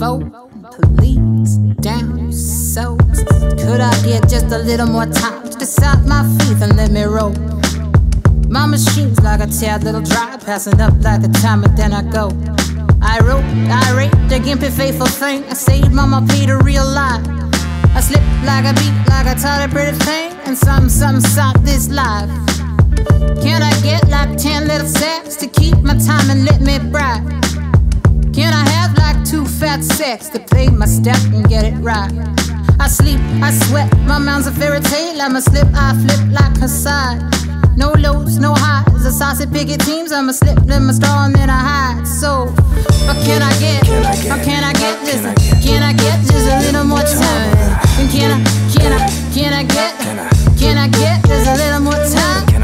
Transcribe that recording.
vote, please, down so. Could I get just a little more time to decide my feet and let me roll? My machine's like a tired little drive, passing up like a timer, then I go. I wrote, I rate the gimpy faithful thing. I saved Mama P to real life. I slip like a beat, like a totally pretty thing, and some stop this life. Can I get like 10 little sacks to keep my time and let me brag? Can I have like 2 fat sacks to play my step and get it right? I sleep, I sweat, my mind's a fairy tale. I'ma slip, I flip like a side. No lows, no highs, a saucy picket teams. I'ma slip, let my star and then I hide. So, but can I get just a little more time? And can I get just a little more time?